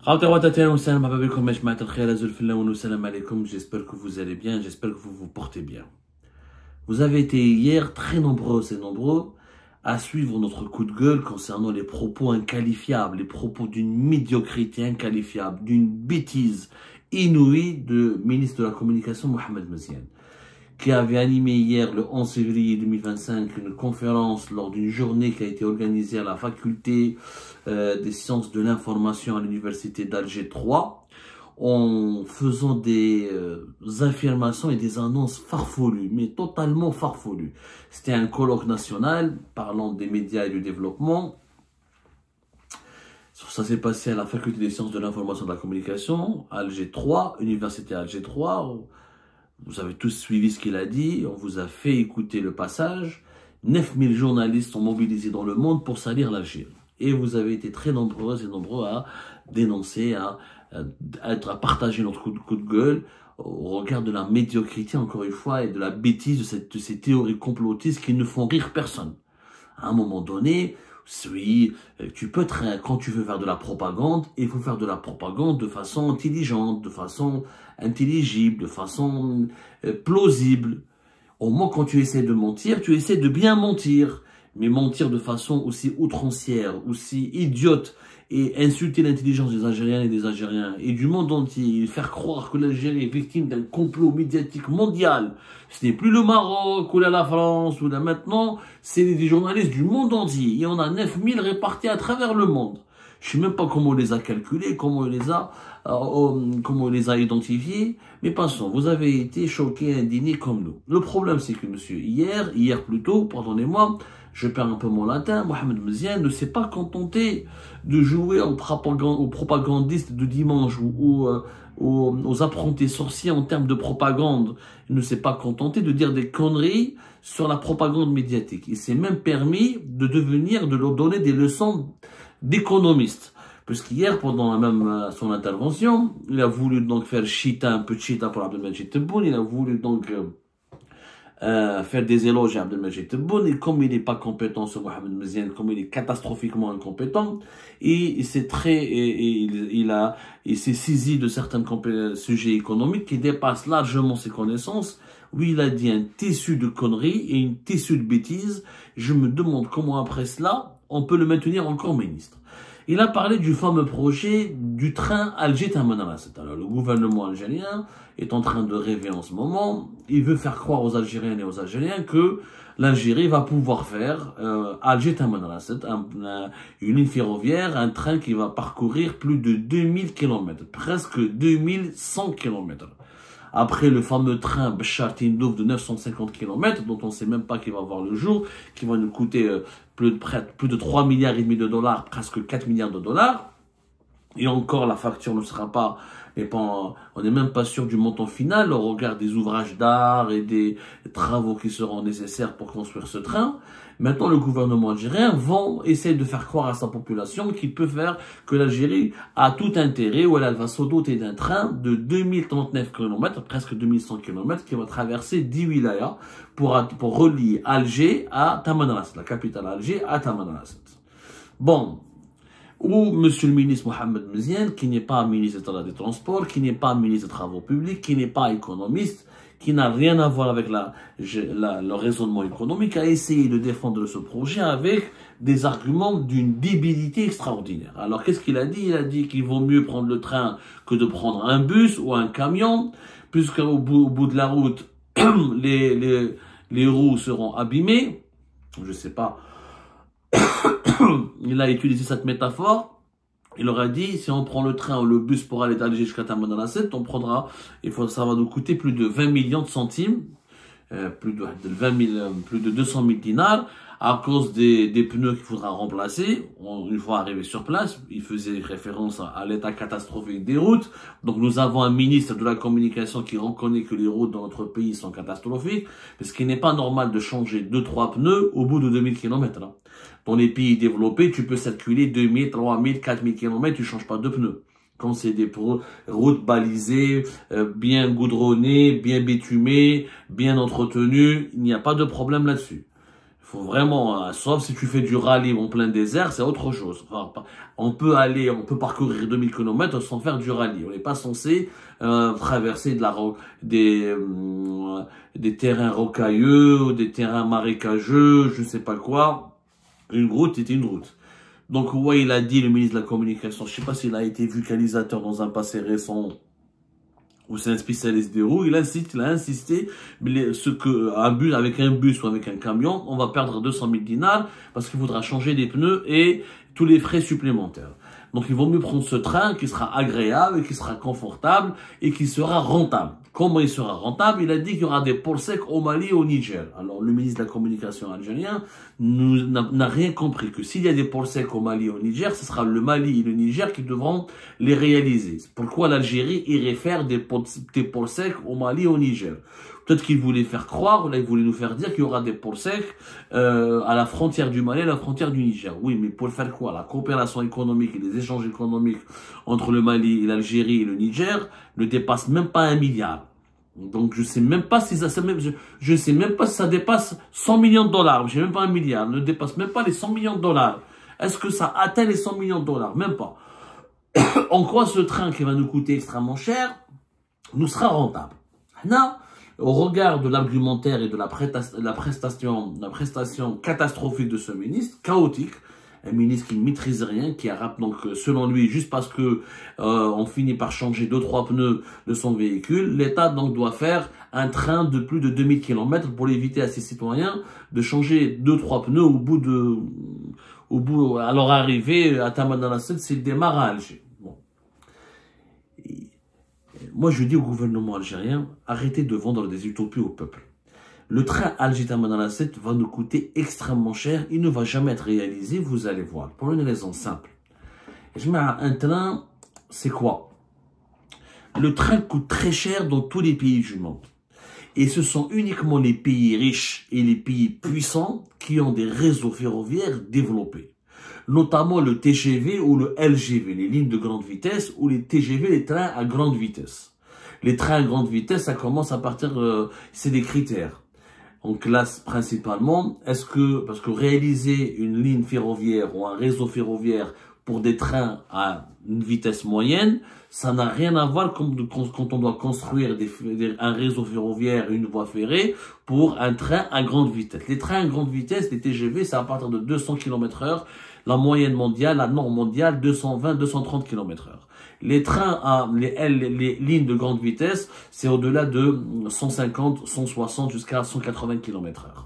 J'espère que vous allez bien, j'espère que vous vous portez bien. Vous avez été hier très nombreux et nombreux à suivre notre coup de gueule concernant les propos inqualifiables, les propos d'une médiocrité inqualifiable, d'une bêtise inouïe du ministre de la Communication, Mohamed Mziane, qui avait animé hier, le 11 février 2025, une conférence lors d'une journée qui a été organisée à la faculté des sciences de l'information à l'université d'Alger 3, en faisant des affirmations et des annonces farfelues, mais totalement farfelues. C'était un colloque national parlant des médias et du développement. Ça s'est passé à la faculté des sciences de l'information et de la communication, Alger 3, université Alger 3. Vous avez tous suivi ce qu'il a dit, on vous a fait écouter le passage. 9000 journalistes sont mobilisés dans le monde pour salir l'Algérie. Et vous avez été très nombreux et nombreux à dénoncer, à partager notre coup de gueule au regard de la médiocrité, encore une fois, et de la bêtise de ces théories complotistes qui ne font rire personne. À un moment donné, oui, tu peux quand tu veux faire de la propagande, il faut faire de la propagande de façon intelligente, de façon intelligible, de façon plausible. Au moins, quand tu essaies de mentir, tu essaies de bien mentir. Mais mentir de façon aussi outrancière, aussi idiote, et insulter l'intelligence des Algériens et des Algériens et du monde entier, et faire croire que l'Algérie est victime d'un complot médiatique mondial. Ce n'est plus le Maroc ou la France ou là maintenant, c'est des journalistes du monde entier. Il y en a 9000 répartis à travers le monde. Je sais même pas comment on les a calculés, comment on les a identifiés, mais passons, vous avez été choqués, indignés comme nous. Le problème, c'est que monsieur, hier plutôt, pardonnez-moi, je perds un peu mon latin, Mohamed Mziane ne s'est pas contenté de jouer aux propagandistes de dimanche ou aux apprentis sorciers en termes de propagande. Il ne s'est pas contenté de dire des conneries sur la propagande médiatique. Il s'est même permis de leur donner des leçons d'économiste. Puisqu'hier, pendant son intervention, il a voulu donc faire un peu de chita pour Abdelmajid Tebboune, il a voulu donc faire des éloges à Abdelmajid Tebboune, et comme il n'est pas compétent sur Mohamed Mziane, comme il est catastrophiquement incompétent, et il s'est saisi de certains sujets économiques qui dépassent largement ses connaissances, où il a dit un tissu de conneries et une tissu de bêtises. Je me demande comment après cela, on peut le maintenir encore ministre. Il a parlé du fameux projet du train Alger-Tamanrasset. Alors, le gouvernement algérien est en train de rêver en ce moment. Il veut faire croire aux Algériennes et aux Algériens que l'Algérie va pouvoir faire Alger-Tamanrasset, une ligne ferroviaire, un train qui va parcourir plus de 2000 km, presque 2100 km. Après le fameux train Béchar Tindouf de 950 km, dont on ne sait même pas qu'il va voir le jour, qui va nous coûter plus de 3 milliards et demi de dollars, presque 4 milliards de dollars. Et encore, la facture ne sera pas, on n'est même pas sûr du montant final au regard des ouvrages d'art et des travaux qui seront nécessaires pour construire ce train. Maintenant, le gouvernement algérien essayer de faire croire à sa population qu'il peut faire que l'Algérie a tout intérêt, ou elle va se doter d'un train de 2039 km, presque 2100 km, qui va traverser 10 wilayas pour relier Alger à Tamanrasset, la capitale Alger à Tamanrasset. Bon. Ou monsieur le ministre Mohamed Mziane, qui n'est pas ministre des Transports, qui n'est pas ministre des Travaux Publics, qui n'est pas économiste, qui n'a rien à voir avec le raisonnement économique, a essayé de défendre ce projet avec des arguments d'une débilité extraordinaire. Alors qu'est-ce qu'il a dit? Il a dit qu'il vaut mieux prendre le train que de prendre un bus ou un camion, puisqu'au bout de la route, les roues seront abîmées. Je sais pas. Il a utilisé cette métaphore. Il leur a dit, si on prend le train ou le bus pour aller d'Alger jusqu'à Tamanrasset, ça va nous coûter plus de 20 millions de centimes, plus de 200 000 dinars, à cause des pneus qu'il faudra remplacer. Une fois arrivé sur place, il faisait référence à l'état catastrophique des routes. Donc nous avons un ministre de la communication qui reconnaît que les routes dans notre pays sont catastrophiques, parce qu'il n'est pas normal de changer 2-3 pneus au bout de 2000 km. Là. Dans les pays développés, tu peux circuler 2000, 3000, 4000 km, tu changes pas de pneus. Quand c'est des routes balisées, bien goudronnées, bien bitumées, bien entretenues, il n'y a pas de problème là-dessus. Faut vraiment, sauf si tu fais du rallye en plein désert, c'est autre chose. Enfin, on peut parcourir 2000 km sans faire du rallye. On n'est pas censé traverser des terrains rocailleux, ou des terrains marécageux, je sais pas quoi. Une route est une route. Donc, ouais, il a dit, le ministre de la Communication, je sais pas s'il a été vulcanisateur dans un passé récent, ou c'est un spécialiste des roues, il a insisté, avec un bus ou avec un camion, on va perdre 200 000 dinars parce qu'il faudra changer les pneus et tous les frais supplémentaires. Donc, il vaut mieux prendre ce train qui sera agréable, qui sera confortable et qui sera rentable. Comment il sera rentable? Il a dit qu'il y aura des ports secs au Mali et au Niger. Alors, le ministre de la Communication algérien n'a rien compris que s'il y a des ports secs au Mali et au Niger, ce sera le Mali et le Niger qui devront les réaliser. Pourquoi l'Algérie irait faire des ports secs au Mali et au Niger? Peut-être qu'il voulait faire croire, là il voulait nous faire dire qu'il y aura des ports secs à la frontière du Mali et à la frontière du Niger. Oui, mais pour faire quoi? La coopération économique et les échanges économiques entre le Mali et l'Algérie et le Niger ne dépassent même pas 1 milliard. Donc je sais même pas si je sais même pas si ça dépasse 100 millions de dollars. Je sais même pas 1 milliard. Ne dépasse même pas les 100 millions de dollars. Est-ce que ça atteint les 100 millions de dollars? Même pas. En quoi ce train qui va nous coûter extrêmement cher nous sera rentable? Non. Au regard de l'argumentaire et de la prestation catastrophique de ce ministre, chaotique, un ministre qui ne maîtrise rien, qui a donc selon lui, juste parce que on finit par changer 2-3 pneus de son véhicule, l'État donc doit faire un train de plus de 2000 km pour éviter à ses citoyens de changer 2-3 pneus à leur arrivée à Tamanrasset s'il démarre à Alger. Bon. Moi, je dis au gouvernement algérien, arrêtez de vendre des utopies au peuple. Le train Alger-Tamanrasset va nous coûter extrêmement cher. Il ne va jamais être réalisé, vous allez voir. Pour une raison simple. Un train, c'est quoi? Le train coûte très cher dans tous les pays du monde. Et ce sont uniquement les pays riches et les pays puissants qui ont des réseaux ferroviaires développés. Notamment le TGV ou le LGV, les lignes de grande vitesse, ou les TGV, les trains à grande vitesse. Les trains à grande vitesse, ça commence à partir, c'est des critères. En classe principalement, parce que réaliser une ligne ferroviaire ou un réseau ferroviaire pour des trains à une vitesse moyenne, ça n'a rien à voir quand on doit construire un réseau ferroviaire et une voie ferrée pour un train à grande vitesse. Les trains à grande vitesse, les TGV, c'est à partir de 200 km/h. La moyenne mondiale, la norme mondiale, 220-230 km/h. Les trains les lignes de grande vitesse, c'est au-delà de 150, 160 jusqu'à 180 km/h.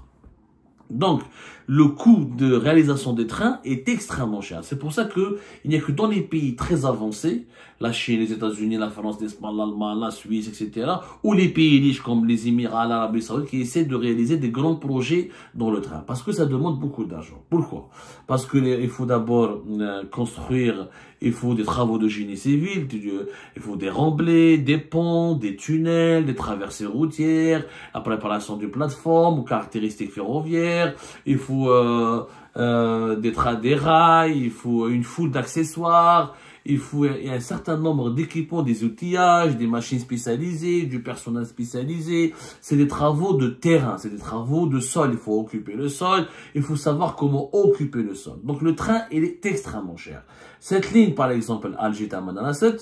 Donc, le coût de réalisation des trains est extrêmement cher. C'est pour ça que il n'y a que dans les pays très avancés, la Chine, les États-Unis, la France, l'Espagne, l'Allemagne, la Suisse, etc., ou les pays riches comme les Émirats, l'Arabie Saoudite, qui essaient de réaliser des grands projets dans le train. Parce que ça demande beaucoup d'argent. Pourquoi? Parce que il faut d'abord construire, il faut des travaux de génie civil, il faut des remblais, des ponts, des tunnels, des traversées routières, la préparation d'une plateforme, aux caractéristiques ferroviaires, il faut des rails, il faut une foule d'accessoires, il y a un certain nombre d'équipements, des outillages, des machines spécialisées, du personnel spécialisé. C'est des travaux de terrain, c'est des travaux de sol. Il faut occuper le sol, il faut savoir comment occuper le sol. Donc le train, il est extrêmement cher. Cette ligne, par exemple, Alger-Tamanrasset,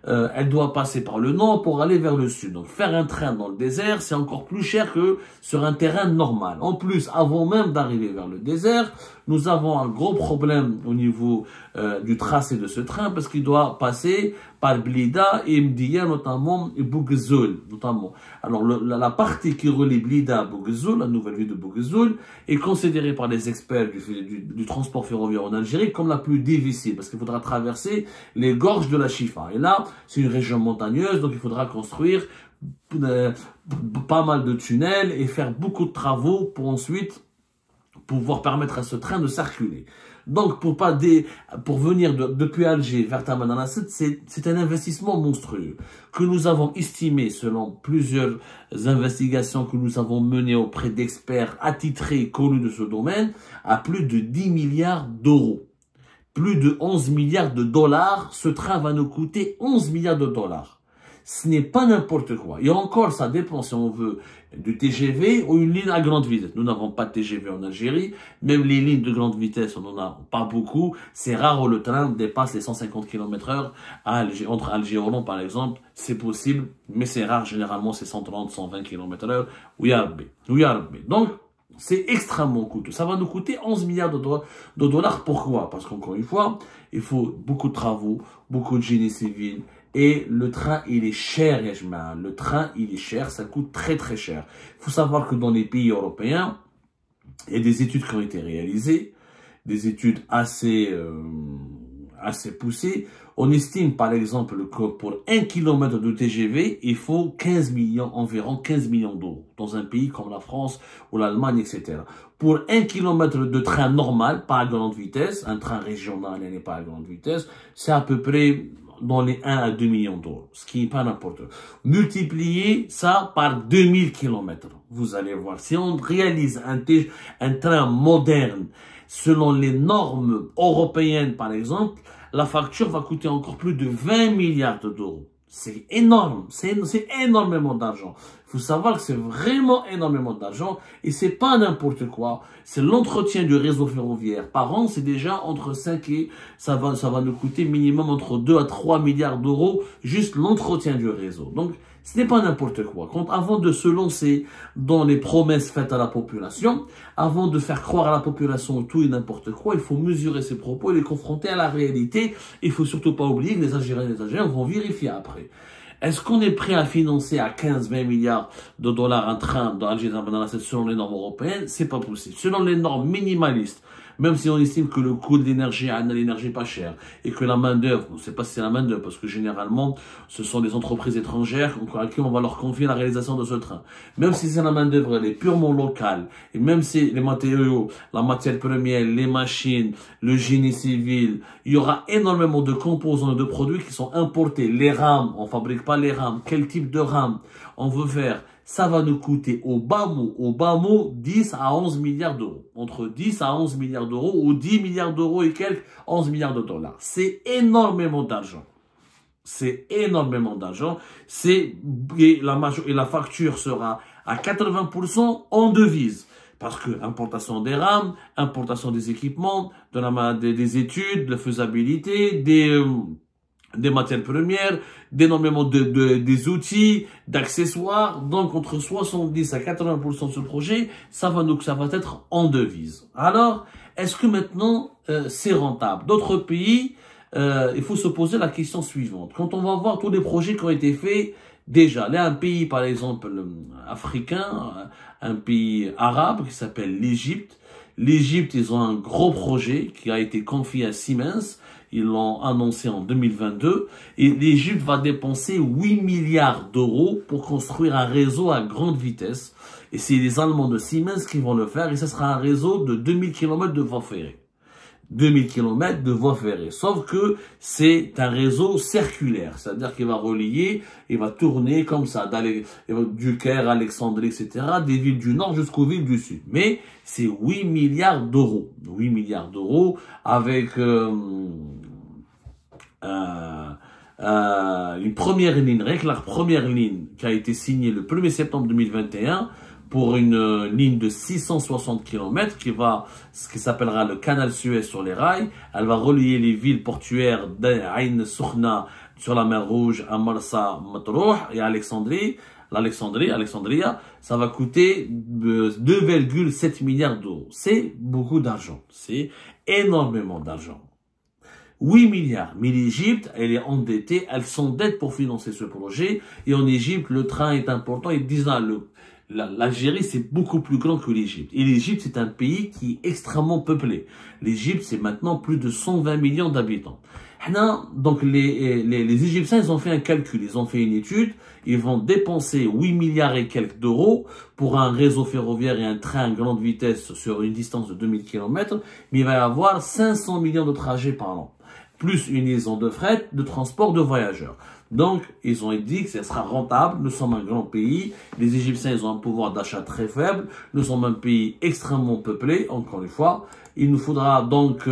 elle doit passer par le nord pour aller vers le sud. Donc faire un train dans le désert, c'est encore plus cher que sur un terrain normal. En plus, avant même d'arriver vers le désert, nous avons un gros problème au niveau du tracé de ce train parce qu'il doit passer par Blida et Mdia notamment et Bouguezoul notamment. Alors la partie qui relie Blida à Bouguezoul, la nouvelle ville de Bouguezoul, est considérée par les experts du transport ferroviaire en Algérie comme la plus difficile parce qu'il faudra traverser les gorges de la Chifa. Et là, c'est une région montagneuse, donc il faudra construire pas mal de tunnels et faire beaucoup de travaux pour ensuite pouvoir permettre à ce train de circuler. Donc, pour venir depuis Alger vers Tamanrasset, c'est un investissement monstrueux que nous avons estimé selon plusieurs investigations que nous avons menées auprès d'experts attitrés et connus de ce domaine à plus de 10 milliards d'euros. Plus de 11 milliards de dollars, ce train va nous coûter 11 milliards de dollars. Ce n'est pas n'importe quoi. Et encore, ça dépend si on veut du TGV ou une ligne à grande vitesse. Nous n'avons pas de TGV en Algérie. Même les lignes de grande vitesse, on n'en a pas beaucoup. C'est rare où le train dépasse les 150 km/h à Alger, entre Alger et Oran, par exemple. C'est possible, mais c'est rare. Généralement, c'est 130, 120 km/h. Oui, donc, c'est extrêmement coûteux. Ça va nous coûter 11 milliards de dollars. Pourquoi? Parce qu'encore une fois, il faut beaucoup de travaux, beaucoup de génie civil. Et le train, il est cher, Yajma. Le train, il est cher. Ça coûte très, très cher. Il faut savoir que dans les pays européens, il y a des études qui ont été réalisées. Des études assez poussées. On estime, par exemple, que pour 1 km de TGV, il faut 15 millions, environ 15 millions d'euros. Dans un pays comme la France ou l'Allemagne, etc. Pour 1 km de train normal, pas à grande vitesse, un train régional n'est pas à grande vitesse, c'est à peu près dans les 1 à 2 millions d'euros, ce qui n'est pas n'importe quoi. Multipliez ça par 2000 km. Vous allez voir, si on réalise un train moderne, selon les normes européennes par exemple, la facture va coûter encore plus de 20 milliards d'euros. C'est énorme, c'est énormément d'argent. Il faut savoir que c'est vraiment énormément d'argent et c'est pas n'importe quoi. C'est l'entretien du réseau ferroviaire. Par an, c'est déjà entre 5 et ça va nous coûter minimum entre 2 à 3 milliards d'euros juste l'entretien du réseau. Donc, ce n'est pas n'importe quoi. Avant de se lancer dans les promesses faites à la population, avant de faire croire à la population tout et n'importe quoi, il faut mesurer ses propos et les confronter à la réalité. Il faut surtout pas oublier que les Algériens vont vérifier après. Est-ce qu'on est prêt à financer à 15-20 milliards de dollars un train dans Alger selon les normes européennes? C'est pas possible. Selon les normes minimalistes, même si on estime que le coût de l'énergie, l'énergie pas chère, et que la main-d'œuvre, on ne sait pas si c'est la main-d'œuvre, parce que généralement, ce sont des entreprises étrangères à qui on va leur confier la réalisation de ce train. Même si c'est la main-d'œuvre, elle est purement locale, et même si les matériaux, la matière première, les machines, le génie civil, il y aura énormément de composants et de produits qui sont importés. Les rames, on fabrique pas les rames. Quel type de rames on veut faire? Ça va nous coûter au bas mot, 10 à 11 milliards d'euros. Entre 10 à 11 milliards d'euros ou 10 milliards d'euros et quelques 11 milliards de dollars. C'est énormément d'argent. C'est énormément d'argent. Et la facture sera à 80% en devise. Parce que importation des rames, importation des équipements, des études, de la faisabilité, des matières premières, d'énormément des outils, d'accessoires. Donc, entre 70 à 80% de ce projet, ça va être en devise. Alors, est-ce que maintenant, c'est rentable? D'autres pays, il faut se poser la question suivante. Quand on va voir tous les projets qui ont été faits, déjà, là, un pays, par exemple, africain, un pays arabe qui s'appelle l'Égypte. L'Égypte, ils ont un gros projet qui a été confié à Siemens. Ils l'ont annoncé en 2022. Et l'Égypte va dépenser 8 milliards d'euros pour construire un réseau à grande vitesse. Et c'est les Allemands de Siemens qui vont le faire. Et ce sera un réseau de 2000 km de voies ferrées. 2000 km de voies ferrées. Sauf que c'est un réseau circulaire. C'est-à-dire qu'il va relier, il va tourner comme ça, du Caire, Alexandrie, etc., des villes du nord jusqu'aux villes du sud. Mais c'est 8 milliards d'euros. 8 milliards d'euros avec une première ligne, rien que la première ligne qui a été signée le 1er septembre 2021, pour une ligne de 660 km ce qui s'appellera le canal Suez sur les rails. Elle va relier les villes portuaires d'Ain Soukhna sur la mer Rouge à Marsa Matrouh et Alexandria. Ça va coûter 2,7 milliards d'euros. C'est beaucoup d'argent. C'est énormément d'argent. 8 milliards. Mais l'Égypte, elle est endettée, elle s'endette pour financer ce projet. Et en Égypte, le train est important. Ils disent là, l'Algérie, c'est beaucoup plus grand que l'Égypte. Et l'Égypte, c'est un pays qui est extrêmement peuplé. L'Égypte, c'est maintenant plus de 120 millions d'habitants. Donc, les Égyptiens, ils ont fait un calcul, ils ont fait une étude. Ils vont dépenser 8 milliards et quelques d'euros pour un réseau ferroviaire et un train à grande vitesse sur une distance de 2000 km. Mais il va y avoir 500 millions de trajets par an. Plus une liaison de fret, de transport de voyageurs. Donc, ils ont dit que ce sera rentable. Nous sommes un grand pays. Les Égyptiens, ils ont un pouvoir d'achat très faible. Nous sommes un pays extrêmement peuplé. Encore une fois, il nous faudra donc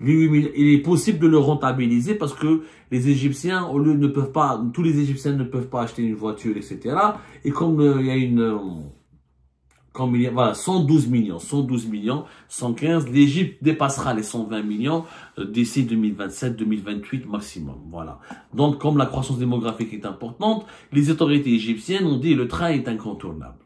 Les 8 milliards, il est possible de le rentabiliser parce que les Égyptiens, au lieu, ne peuvent pas, tous les Égyptiens ne peuvent pas acheter une voiture, etc. Et comme il y a comme il y a, voilà, 112 millions, 115, l'Égypte dépassera les 120 millions d'ici 2027, 2028 maximum. Voilà. Donc, comme la croissance démographique est importante, les autorités égyptiennes ont dit le train est incontournable.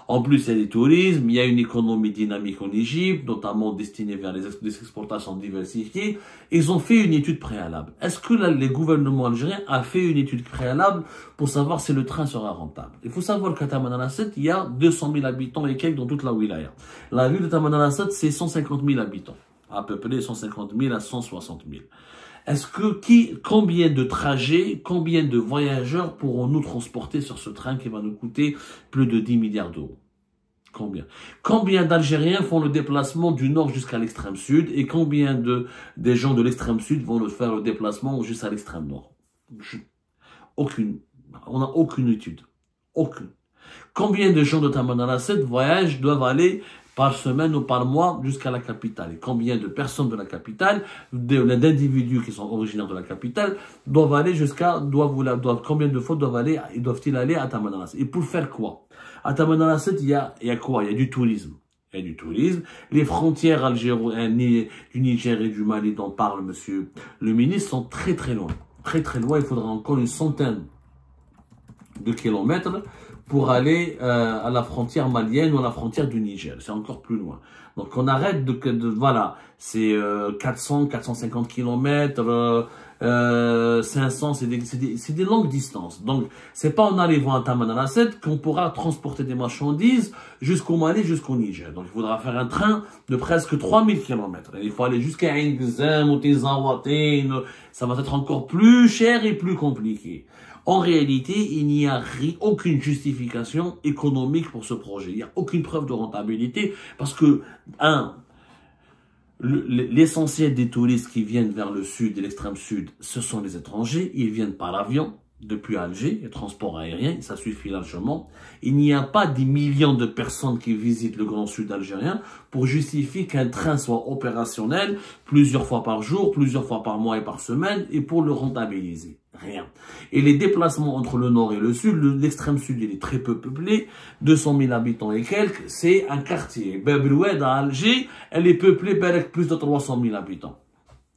En plus, il y a du tourisme, il y a une économie dynamique en Égypte, notamment destinée vers des exportations diversifiées. Ils ont fait une étude préalable. Est-ce que le gouvernement algérien a fait une étude préalable pour savoir si le train sera rentable? Il faut savoir qu'à Tamanrasset, il y a 200 000 habitants et quelques dans toute la wilaya. La ville de Tamanrasset, c'est 150 000 habitants. À peu près 150 000 à 160 000. Est-ce que combien de trajets, combien de voyageurs pourront nous transporter sur ce train qui va nous coûter plus de 10 milliards d'euros? Combien d'Algériens font le déplacement du nord jusqu'à l'extrême sud et combien des gens de l'extrême sud vont faire le déplacement jusqu'à l'extrême nord? Aucune. On n'a aucune étude. Aucune. Combien de gens de Tamanrasset doivent aller par semaine ou par mois jusqu'à la capitale? Et combien de personnes de la capitale, d'individus qui sont originaires de la capitale, combien de fois doivent-ils aller à Tamanrasset? Et pour faire quoi? À Tamanrasset, il y a quoi? Il y a du tourisme. Il y a du tourisme. Les frontières algériennes du Niger et du Mali dont parle monsieur le ministre sont très très loin. Très très loin. Il faudra encore une centaine de kilomètres pour aller à la frontière malienne ou à la frontière du Niger. C'est encore plus loin. Donc on arrête voilà, c'est 400, 450 kilomètres, 500, c'est des longues distances. Donc c'est pas en arrivant à Tamanrasset qu'on pourra transporter des marchandises jusqu'au Mali, jusqu'au Niger. Donc il faudra faire un train de presque 3000 kilomètres. Il faut aller jusqu'à Ingzem ou Tizawatin. Ça va être encore plus cher et plus compliqué. En réalité, il n'y a aucune justification économique pour ce projet. Il n'y a aucune preuve de rentabilité parce que, l'essentiel des touristes qui viennent vers le sud et l'extrême sud, ce sont les étrangers. Ils viennent par avion depuis Alger, le transport aérien, ça suffit largement. Il n'y a pas des millions de personnes qui visitent le Grand Sud algérien pour justifier qu'un train soit opérationnel plusieurs fois par jour, plusieurs fois par mois et par semaine, et pour le rentabiliser. Rien. Et les déplacements entre le nord et le sud, l'extrême sud, il est très peu peuplé, 200 000 habitants et quelques, c'est un quartier. Bab el Oued à Alger, elle est peuplée avec plus de 300 000 habitants.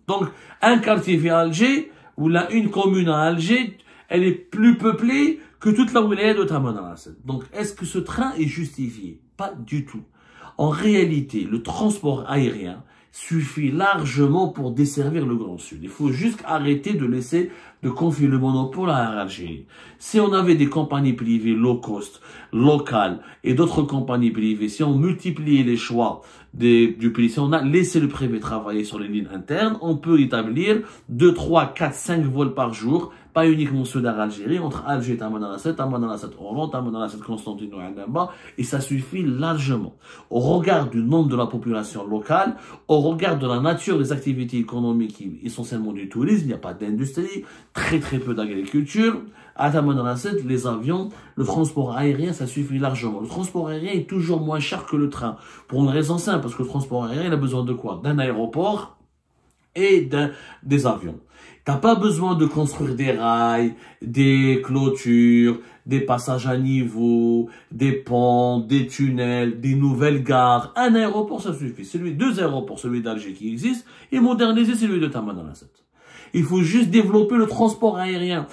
Donc, un quartier à Alger, ou là, une commune à Alger, elle est plus peuplée que toute la wilaya de Tamanrasset. Donc, est-ce que ce train est justifié? Pas du tout. En réalité, le transport aérien suffit largement pour desservir le Grand Sud. Il faut juste arrêter de confier le monopole à Algérie. Si on avait des compagnies privées low cost, locales et d'autres compagnies privées, si on multipliait les choix du pays, si on a laissé le privé travailler sur les lignes internes, on peut établir 2, 3, 4, 5 vols par jour, pas uniquement ceux d'Algérie, entre Alger et Tamanrasset, Oran, Tamanrasset, Constantinople, et ça suffit largement. Au regard du nombre de la population locale, au regard de la nature des activités économiques, essentiellement du tourisme, il n'y a pas d'industrie, très très peu d'agriculture. À Tamanrasset, les avions, le transport aérien, ça suffit largement. Le transport aérien est toujours moins cher que le train. Pour une raison simple, parce que le transport aérien, il a besoin de quoi? D'un aéroport et des avions. T'as pas besoin de construire des rails, des clôtures, des passages à niveau, des ponts, des tunnels, des nouvelles gares. Un aéroport, ça suffit. Deux aéroports, celui d'Alger qui existe, et moderniser celui de Tamanrasset. Il faut juste développer le transport aérien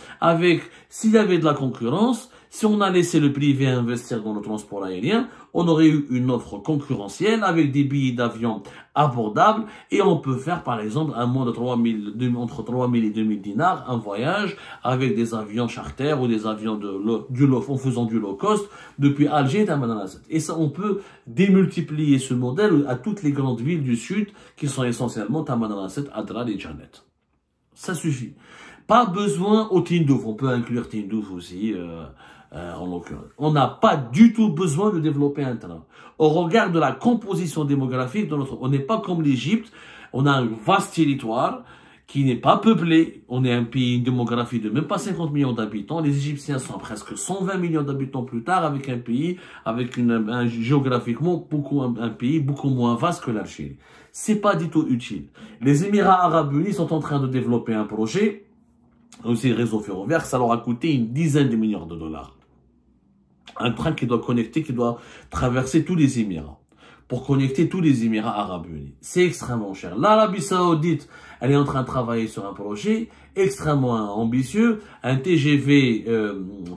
s'il y avait de la concurrence, si on a laissé le privé investir dans le transport aérien, on aurait eu une offre concurrentielle avec des billets d'avion abordables et on peut faire par exemple entre 3000 et 2000 dinars un voyage avec des avions charter ou des avions en faisant du low cost depuis Alger et Tamanrasset. Et ça, on peut démultiplier ce modèle à toutes les grandes villes du sud qui sont essentiellement Tamanrasset, Adrar et Janet. Ça suffit. Pas besoin au Tindouf. On peut inclure Tindouf aussi, en l'occurrence. On n'a pas du tout besoin de développer un train. Au regard de la composition démographique de on n'est pas comme l'Égypte. On a un vaste territoire qui n'est pas peuplé. On est un pays, une démographie de même pas 50 millions d'habitants. Les Égyptiens sont presque 120 millions d'habitants plus tard avec un pays, avec géographiquement un pays beaucoup moins vaste que l'Algérie. c'est pas du tout utile. Les Émirats Arabes Unis sont en train de développer un projet, aussi réseau ferroviaire, ça leur a coûté une dizaine de milliards de dollars. Un train qui doit connecter, qui doit traverser tous les Émirats, pour connecter tous les Émirats Arabes Unis. C'est extrêmement cher. L'Arabie Saoudite, elle est en train de travailler sur un projet extrêmement ambitieux, un TGV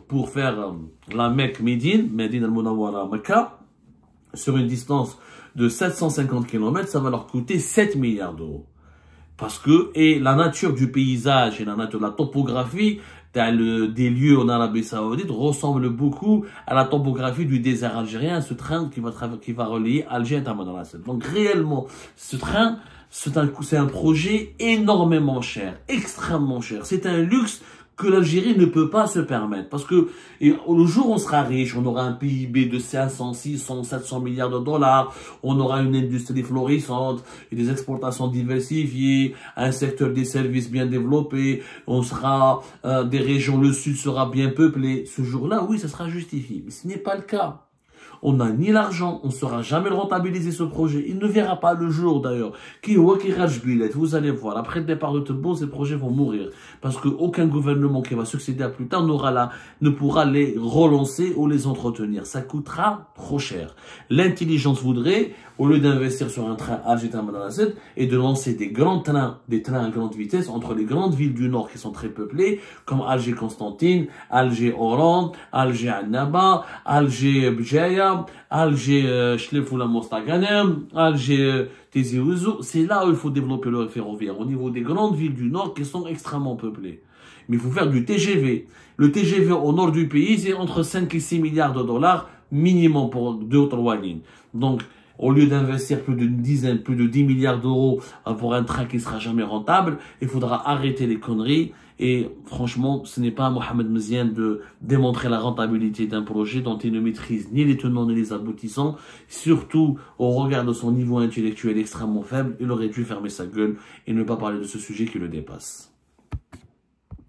pour faire la Médine al-Munawwara Mecca, sur une distance de 750 km, ça va leur coûter 7 milliards d'euros. Parce que, et la nature du paysage et la nature de la topographie des lieux en Arabie Saoudite ressemble beaucoup à la topographie du désert algérien, ce train qui va relier Alger et Taman al-Assad. Donc réellement, ce train, c'est un projet énormément cher, extrêmement cher. C'est un luxe que l'Algérie ne peut pas se permettre. Parce que le jour où on sera riche, on aura un PIB de 500, 600, 700 milliards de dollars, on aura une industrie florissante, et des exportations diversifiées, un secteur des services bien développé, on sera des régions, le sud sera bien peuplé. Ce jour-là, oui, ça sera justifié. Mais ce n'est pas le cas. On n'a ni l'argent, on ne saura jamais le rentabiliser ce projet. Il ne verra pas le jour d'ailleurs. Vous allez voir, après le départ de Tebboune, ces projets vont mourir. Parce qu'aucun gouvernement qui va succéder à plus tard ne pourra les relancer ou les entretenir. Ça coûtera trop cher. L'intelligence voudrait, au lieu d'investir sur un train Alger-Taman al-Assad, et de lancer des grands trains, des trains à grande vitesse entre les grandes villes du nord qui sont très peuplées, comme Alger-Constantine, Alger-Oran, Alger-Annaba, Alger-Bjaya, Alger Shlefoula Mostaganem, Alger Tizi Ouzou. C'est là où il faut développer le ferroviaire, au niveau des grandes villes du nord qui sont extrêmement peuplées. Mais il faut faire du TGV. Le TGV au nord du pays, c'est entre 5 et 6 milliards de dollars minimum pour 2 ou 3 lignes. Donc, au lieu d'investir plus de 10 milliards d'euros pour un train qui ne sera jamais rentable, il faudra arrêter les conneries. Et franchement, ce n'est pas à Mohamed Mziane de démontrer la rentabilité d'un projet dont il ne maîtrise ni les tenants ni les aboutissants. Surtout au regard de son niveau intellectuel extrêmement faible, il aurait dû fermer sa gueule et ne pas parler de ce sujet qui le dépasse.